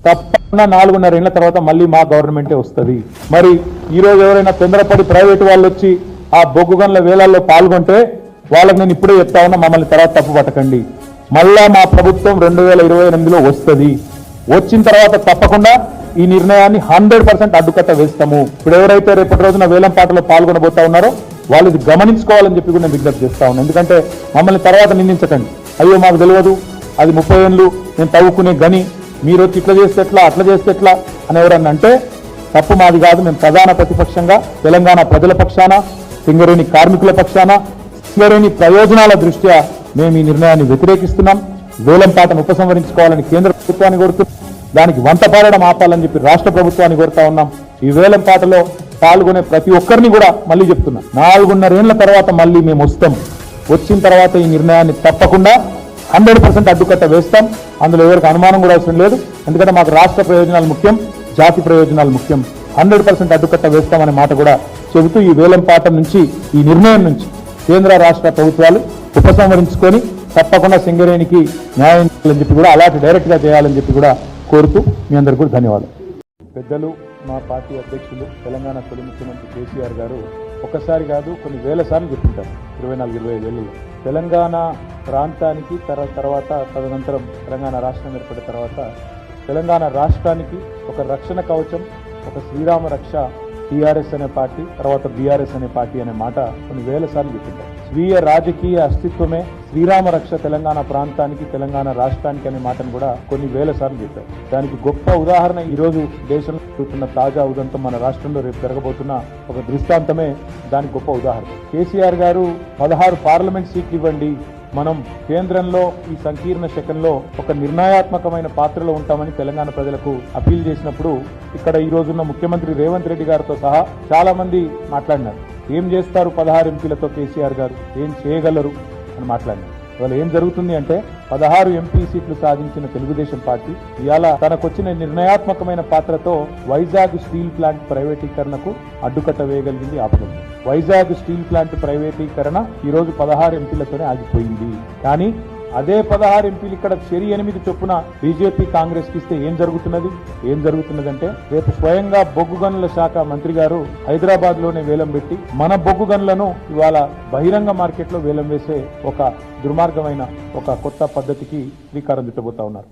తప్పకుండా 4.5 ఏళ్ల తర్వాత మళ్ళీ మా గవర్నమెంటే వస్తుంది. మరి ఈరోజు ఎవరైనా తొందరపడి ప్రైవేటు వాళ్ళు వచ్చి ఆ బొగ్గు గనుల వేలాల్లో పాల్గొంటే వాళ్ళకి నేను ఇప్పుడే చెప్తా ఉన్నా, మమ్మల్ని తర్వాత తప్పు పట్టకండి. మళ్ళా మా ప్రభుత్వం 2028లో వస్తుంది. వచ్చిన తర్వాత తప్పకుండా ఈ నిర్ణయాన్ని 100% అడ్డుకట్ట వేస్తాము. ఇప్పుడు ఎవరైతే రేపటి రోజున వేలం పాటలో పాల్గొనబోతా ఉన్నారో వాళ్ళు ఇది గమనించుకోవాలని చెప్పి కూడా నేను విజ్ఞప్తి చేస్తా ఉన్నాను. ఎందుకంటే మమ్మల్ని తర్వాత నిందించకండి, అయ్యో మాకు తెలియదు, అది 30 ఏళ్ళు నేను తవ్వుకునే గని, మీరు వచ్చి ఇట్లా చేస్తే ఎట్లా, అట్లా చేస్తే ఎట్లా అని ఎవరన్నా అంటే తప్పు మాది కాదు. మేము ప్రధాన ప్రతిపక్షంగా తెలంగాణ ప్రజల పక్షాన, సింగరేణి కార్మికుల పక్షాన, సింగరేణి ప్రయోజనాల దృష్ట్యా మేము ఈ నిర్ణయాన్ని వ్యతిరేకిస్తున్నాం. వేలం పాటను ఉపసంహరించుకోవాలని కేంద్ర ప్రభుత్వాన్ని కోరుతున్నాం. దానికి వంత పాడడం ఆపాలని చెప్పి రాష్ట్ర ప్రభుత్వాన్ని కోరుతా ఉన్నాం. ఈ వేలం పాటలో పాల్గొనే ప్రతి ఒక్కరిని కూడా మళ్ళీ చెప్తున్నా, 4.5 ఏళ్ల తర్వాత మళ్ళీ మేము వస్తాం. వచ్చిన తర్వాత ఈ నిర్ణయాన్ని తప్పకుండా 100% అడ్డుకట్ట వేస్తాం. అందులో ఎవరికి అనుమానం కూడా అవసరం లేదు. ఎందుకంటే మాకు రాష్ట్ర ప్రయోజనాలు ముఖ్యం, జాతి ప్రయోజనాలు ముఖ్యం. 100% అడ్డుకట్ట వేస్తామనే మాట కూడా చెబుతూ ఈ వేలం పాట నుంచి, ఈ నిర్ణయం నుంచి కేంద్ర రాష్ట్ర ప్రభుత్వాలు ఉపసంహరించుకొని తప్పకుండా సింగరేణికి న్యాయం చేయాలని చెప్పి కూడా, అలాంటి డైరెక్ట్గా చేయాలని చెప్పి కూడా కోరుతూ మీ అందరికీ కూడా ధన్యవాదాలు. పెద్దలు, మా పార్టీ అధ్యక్షులు, తెలంగాణ తొలి ముఖ్యమంత్రి కేసీఆర్ గారు ఒకసారి కాదు కొన్ని వేల సార్లు చెప్తుంటారు 24-25 ఏళ్ళలో తెలంగాణ ప్రాంతానికి తర్వాత తదనంతరం తెలంగాణ రాష్ట్రం ఏర్పడిన తర్వాత తెలంగాణ రాష్ట్రానికి ఒక రక్షణ కవచం, ఒక శ్రీరామ రక్ష టీఆర్ఎస్ అనే పార్టీ, తర్వాత బీఆర్ఎస్ అనే పార్టీ అనే మాట కొన్ని వేల సార్లు చెప్తుంటారు. స్వీయ రాజకీయ అస్తిత్వమే శ్రీరామ రక్ష తెలంగాణ ప్రాంతానికి, తెలంగాణ రాష్ట్రానికి అనే మాటను కూడా కొన్ని వేల సార్లు చెప్పారు. దానికి గొప్ప ఉదాహరణ ఈ రోజు దేశంలో జరుగుతున్న తాజా ఉదంతం, మన రాష్ట్రంలో రేపు జరగబోతున్న ఒక దృష్టాంతమే దానికి గొప్ప ఉదాహరణ. కేసీఆర్ గారు 16 పార్లమెంట్ సీట్లు ఇవ్వండి, మనం కేంద్రంలో ఈ సంకీర్ణ శకంలో ఒక నిర్ణయాత్మకమైన పాత్రలో ఉంటామని తెలంగాణ ప్రజలకు అప్పీల్ చేసినప్పుడు ఇక్కడ ఈ రోజున్న ముఖ్యమంత్రి రేవంత్ రెడ్డి గారితో సహా చాలా మంది మాట్లాడినారు. ఏం చేస్తారు 16 ఎంపీలతో కేసీఆర్ గారు, ఏం చేయగలరు అని మాట్లాడినారు. ఇవాళ ఏం జరుగుతుంది అంటే 16 ఎంపీ సీట్లు సాధించిన తెలుగుదేశం పార్టీ ఇవాళ తనకొచ్చిన నిర్ణయాత్మకమైన పాత్రతో వైజాగ్ స్టీల్ ప్లాంట్ ప్రైవేటీకరణకు అడ్డుకట్ట వేయగలిగింది, ఆపగలిగింది. వైజాగ్ స్టీల్ ప్లాంట్ ప్రైవేటీకరణ ఈ రోజు 16 ఎంపీలతోనే ఆగిపోయింది. కానీ అదే 16 ఎంపీలు ఇక్కడ చెరి 8 చొప్పున బీజేపీ కాంగ్రెస్ కి ఇస్తే ఏం జరుగుతున్నదంటే రేపు స్వయంగా బొగ్గు గనుల శాఖ మంత్రి గారు హైదరాబాద్ లోనే వేలం పెట్టి మన బొగ్గు గనులను ఇవాళ బహిరంగ మార్కెట్ లో వేలం వేసే ఒక దుర్మార్గమైన ఒక కొత్త పద్ధతికి శ్రీకారం చుట్టబోతా ఉన్నారు.